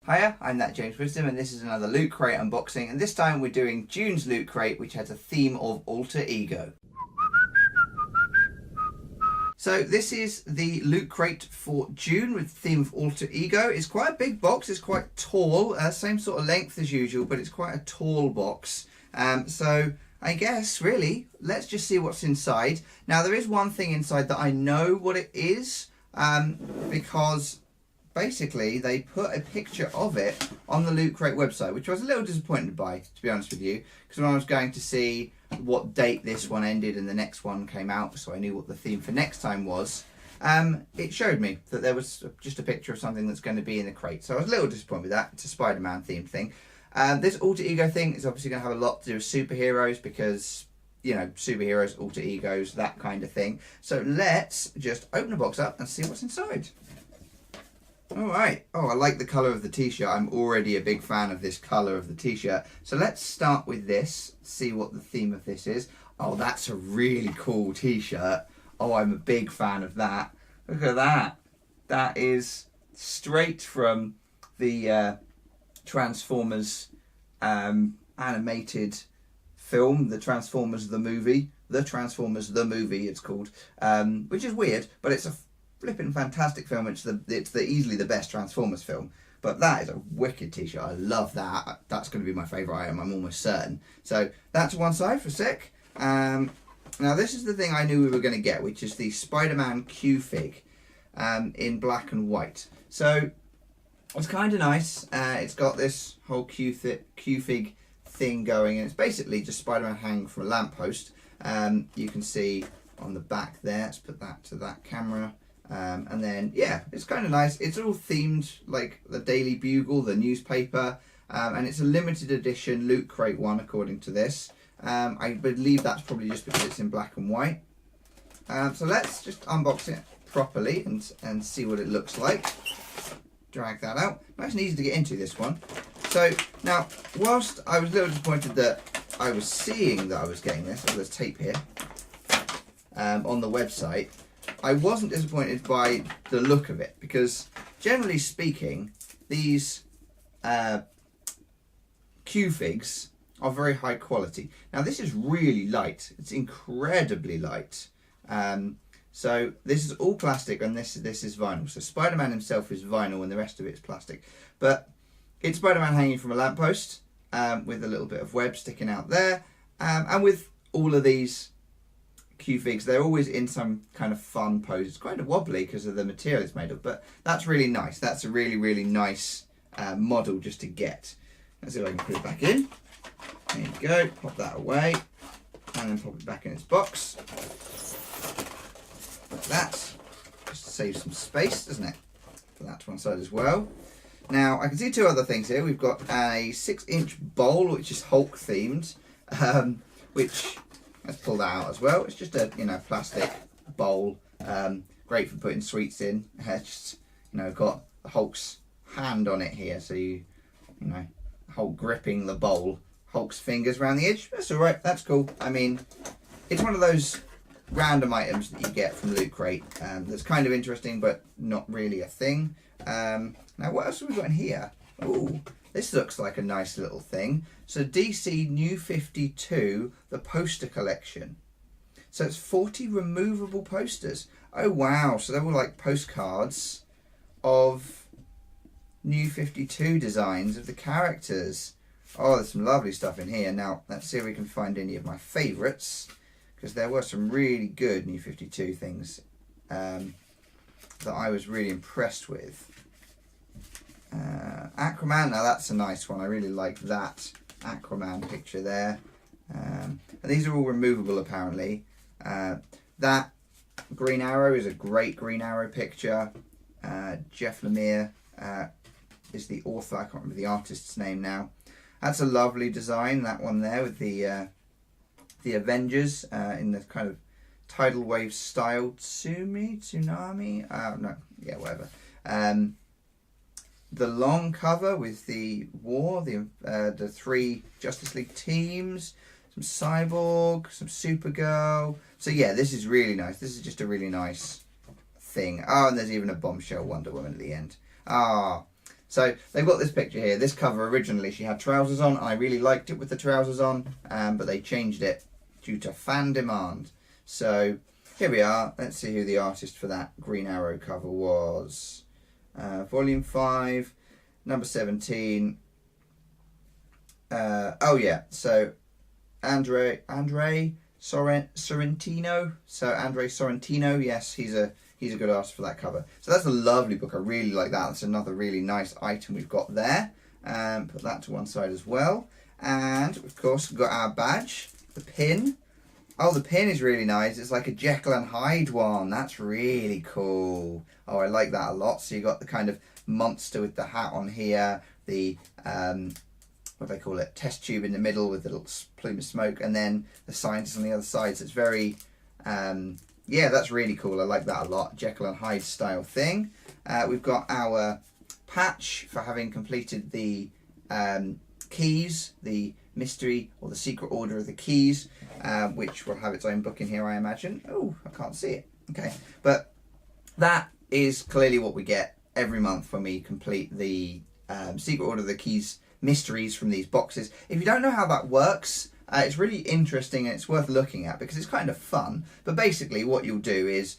Hiya, I'm that James Wisdom, and this is another Loot Crate unboxing, and this time we're doing June's Loot Crate, which has a theme of alter ego. So this is the Loot Crate for June with the theme of alter ego. It's quite a big box, it's quite tall, same sort of length as usual, but it's quite a tall box. So I guess really, let's just see what's inside. Now there is one thing inside that I know what it is, because basically they put a picture of it on the Loot Crate website, which I was a little disappointed by, to be honest with you, because when I was going to see what date this one ended and the next one came out, so I knew what the theme for next time was, it showed me that there was just a picture of something that's going to be in the crate. So I was a little disappointed with that. It's a SpiderMan themed thing. This alter ego thing is obviously going to have a lot to do with superheroes because, you know, superheroes, alter egos, that kind of thing. So let's just open the box up and see what's inside. Alright, oh, I like the colour of the t-shirt. I'm already a big fan of this colour of the t-shirt. So let's start with this, see what the theme of this is. Oh, that's a really cool t-shirt. Oh, I'm a big fan of that. Look at that. That is straight from the Transformers animated film, the Transformers the movie. The Transformers the movie, it's called. Which is weird, but it's a flipping fantastic film. It's easily the best Transformers film. But that is a wicked t-shirt. I love that. That's going to be my favourite item, I'm almost certain. So that's one side for a sec. Now this is the thing I knew we were going to get, which is the SpiderMan Q-Fig in black and white. So it's kind of nice. It's got this whole Q-Fig thing going, and it's basically just Spider-Man hanging from a lamppost. You can see on the back there, let's put that to that camera. And then, yeah, it's kind of nice. It's all themed like the Daily Bugle, the newspaper, and it's a limited edition Loot Crate one, according to this. I believe that's probably just because it's in black and white. So let's just unbox it properly and see what it looks like. Drag that out. Nice and easy to get into, this one. So now, whilst I was a little disappointed that I was seeing that I was getting this, there's tape here on the website, I wasn't disappointed by the look of it, because generally speaking, these Q-Figs are very high quality. Now this is really light. It's incredibly light. So this is all plastic, and this is vinyl. So Spider-Man himself is vinyl and the rest of it is plastic. But it's Spider-Man hanging from a lamppost with a little bit of web sticking out there. And with all of these Q-Figs, they're always in some kind of fun pose. It's kind of wobbly because of the material it's made of, but that's really nice. That's a really, really nice model just to get. Let's see if I can put it back in. There you go, pop that away, and then pop it back in its box. Like that. Just to save some space, doesn't it? Put that to one side as well. Now, I can see two other things here. We've got a 6-inch bowl, which is Hulk themed, which, let's pull that out as well. It's just a, plastic bowl, great for putting sweets in. Just, got the Hulk's hand on it here, so Hulk gripping the bowl, Hulk's fingers around the edge. That's all right. That's cool. I mean, it's one of those random items that you get from Loot Crate that's kind of interesting, but not really a thing. Now, what else have we got in here? Ooh, this looks like a nice little thing. So DC New 52, the poster collection. So it's 40 removable posters. Oh wow, so they're all like postcards of New 52 designs of the characters. Oh, there's some lovely stuff in here. Now, let's see if we can find any of my favourites, because there were some really good New 52 things that I was really impressed with. Aquaman, now that's a nice one. I really like that Aquaman picture there. And these are all removable apparently. That Green Arrow is a great Green Arrow picture. Jeff Lemire is the author. I can't remember the artist's name now. That's a lovely design, that one there with the Avengers in the kind of tidal wave style. Tsunami? No, yeah, whatever. The long cover with the war, the 3 Justice League teams, some Cyborg, some Supergirl. So yeah, this is really nice. This is just a really nice thing. Oh, and there's even a bombshell Wonder Woman at the end. Ah, So they've got this picture here. This cover originally she had trousers on. I really liked it with the trousers on, but they changed it due to fan demand. So here we are. Let's see who the artist for that Green Arrow cover was. Volume 5, number 17. Oh yeah, so Andre Sorrentino. So Andre Sorrentino, yes, he's a good artist for that cover. So that's a lovely book. I really like that. That's another really nice item we've got there. Put that to one side as well. And of course we've got our badge, the pin. Oh, the pin is really nice. It's like a Jekyll and Hyde one. That's really cool. Oh, I like that a lot. So you got the kind of monster with the hat on here, the what do they call it? Test tube in the middle with the little plume of smoke, and then the scientist on the other side. So it's very, yeah, that's really cool. I like that a lot. Jekyll and Hyde style thing. We've got our patch for having completed the keys, the mystery or the secret order of the keys, which will have its own book in here, I imagine. Oh, I can't see it. Okay, but that is clearly what we get every month when we complete the secret order of the keys mysteries from these boxes. If you don't know how that works, it's really interesting and it's worth looking at because it's kind of fun. But basically what you'll do is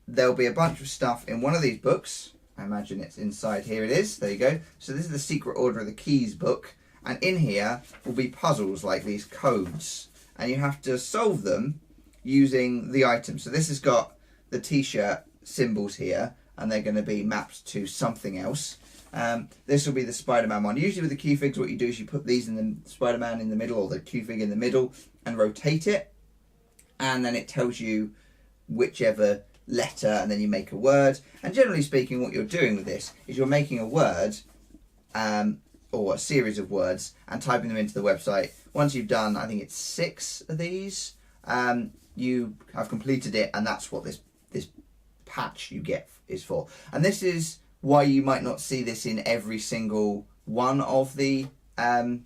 there'll be a bunch of stuff in one of these books. I imagine it's inside here. It is. There you go. So this is the secret order of the keys book. And in here will be puzzles like these codes. And you have to solve them using the items. So this has got the t-shirt symbols here. And they're going to be mapped to something else. This will be the SpiderMan one. Usually with the Q figs, what you do is you put these in the SpiderMan in the middle or the Q fig in the middle and rotate it. And then it tells you whichever letter and then you make a word. And generally speaking, what you're doing with this is you're making a word or a series of words and typing them into the website. Once you've done, I think it's 6 of these, you have completed it, and that's what this patch you get is for. And this is why you might not see this in every single one of the Lootcrate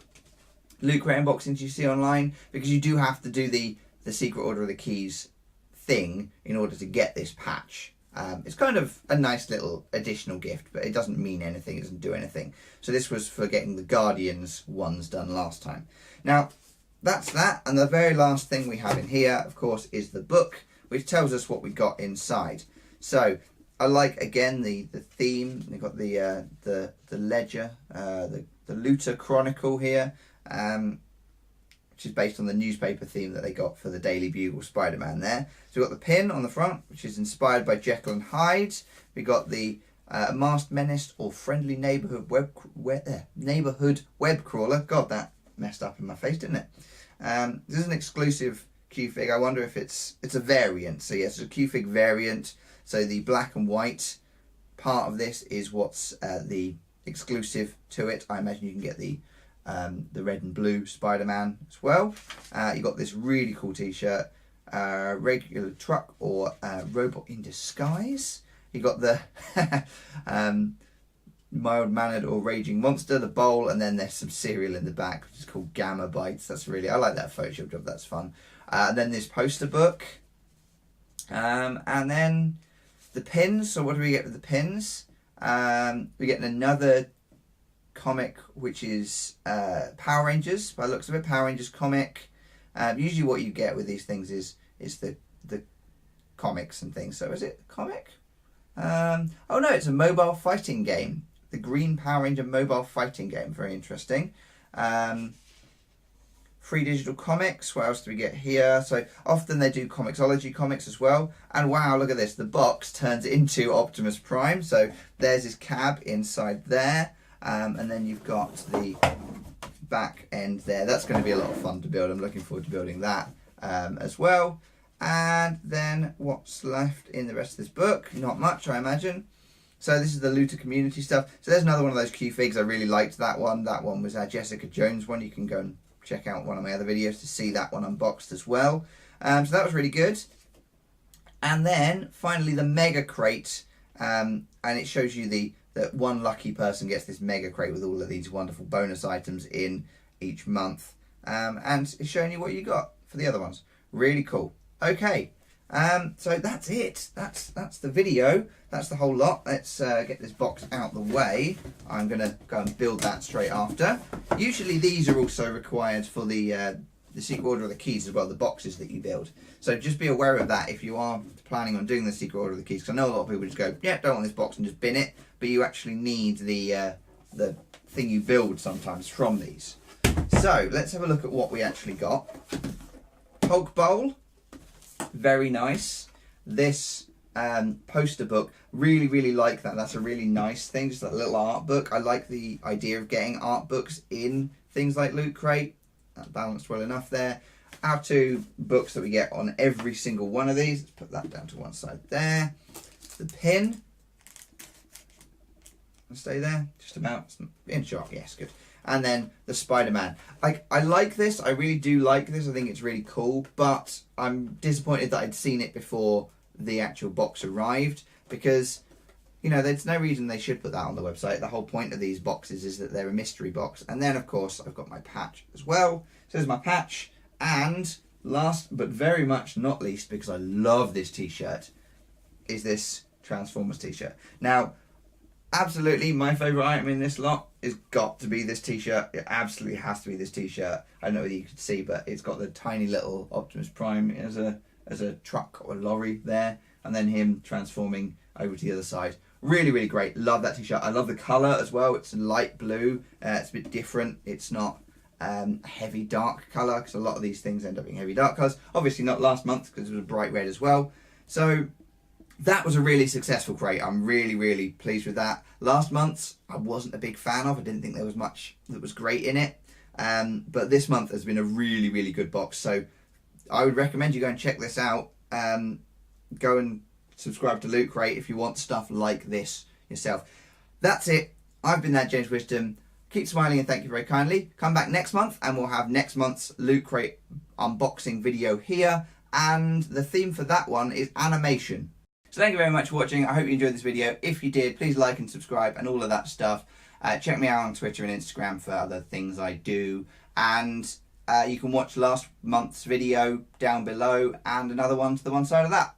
unboxings you see online, because you do have to do the secret order of the keys thing in order to get this patch. It's kind of a nice little additional gift, but it doesn't mean anything, it doesn't do anything. So this was for getting the Guardians ones done last time. Now, that's that, and the very last thing we have in here, of course, is the book, which tells us what we got inside. So, I like, again, the theme. We've got the ledger, the Looter Chronicle here, which is based on the newspaper theme that they got for the Daily Bugle Spider-Man there. So we've got the pin on the front, which is inspired by Jekyll and Hyde. We got the Masked Menace or Friendly Neighborhood Web Crawler. God, that messed up in my face, didn't it? This is an exclusive Q-Fig. I wonder if it's a variant. So yes, it's a Q-Fig variant. So the black and white part of this is what's the exclusive to it. I imagine you can get the red and blue Spider-Man as well. You got this really cool t-shirt, regular truck or robot in disguise. You got the mild-mannered or raging monster, the bowl, and then there's some cereal in the back, which is called Gamma Bites. That's really, I like that Photoshop job, that's fun. And then this poster book, and then the pins. So what do we get with the pins? We're getting another comic, which is Power Rangers. By the looks of it, Power Rangers comic. Usually what you get with these things is the comics and things. So is it a comic? Oh no, it's a mobile fighting game. The Green Power Ranger mobile fighting game. Very interesting. Free digital comics. What else do we get here? So often they do Comixology comics as well. And wow, look at this. The box turns into Optimus Prime. So there's his cab inside there. And then you've got the back end there. That's going to be a lot of fun to build. I'm looking forward to building that as well. And then what's left in the rest of this book? Not much, I imagine. So this is the Looter community stuff. So there's another one of those Q-Figs. I really liked that one. That one was our Jessica Jones one. You can go and check out one of my other videos to see that one unboxed as well. So that was really good. And then finally the Mega Crate. And it shows you that one lucky person gets this Mega Crate with all of these wonderful bonus items in each month. And it's showing you what you got for the other ones. Really cool. Okay, So that's it. That's the video. That's the whole lot. Let's get this box out the way. I'm going to go and build that straight after. Usually these are also required for the secret order of the keys as well, the boxes that you build. So just be aware of that if you are planning on doing the secret order of the keys. Because I know a lot of people just go, yeah, don't want this box and just bin it. But you actually need the thing you build sometimes from these. So let's have a look at what we actually got. Hog bowl. Very nice. This poster book, really like that. That's a really nice thing, just a little art book. I like the idea of getting art books in things like Loot Crate. That balanced well enough there. Our 2 books that we get on every single one of these. Let's put that down to one side there. The pin. Stay there, just about. In shot, yes, good. And then the SpiderMan. I like this. I really do like this. I think it's really cool. But I'm disappointed that I'd seen it before the actual box arrived. Because, you know, there's no reason they should put that on the website. The whole point of these boxes is that they're a mystery box. And then, of course, I've got my patch as well. So there's my patch. And last but very much not least, because I love this t-shirt, is this Transformers t-shirt. Now, absolutely, my favourite item in this lot is got to be this t-shirt. It absolutely has to be this t-shirt. I don't know whether you could see, but it's got the tiny little Optimus Prime as a truck or a lorry there, and then him transforming over to the other side. Really great. Love that t-shirt. I love the colour as well. It's light blue. It's a bit different. It's not heavy dark colour, because a lot of these things end up being heavy dark colours. Obviously not last month, because it was bright red as well. So that was a really successful crate. I'm really pleased with that. Last month's I wasn't a big fan of. I didn't think there was much that was great in it. But this month has been a really good box. So I would recommend you go and check this out. Go and subscribe to Loot Crate if you want stuff like this yourself. That's it. I've been that James Wisdom. Keep smiling and thank you very kindly. Come back next month and we'll have next month's Loot Crate unboxing video here. And the theme for that one is animation. So thank you very much for watching. I hope you enjoyed this video. If you did, please like and subscribe and all of that stuff. Check me out on Twitter and Instagram for other things I do. And you can watch last month's video down below and another one to the one side of that.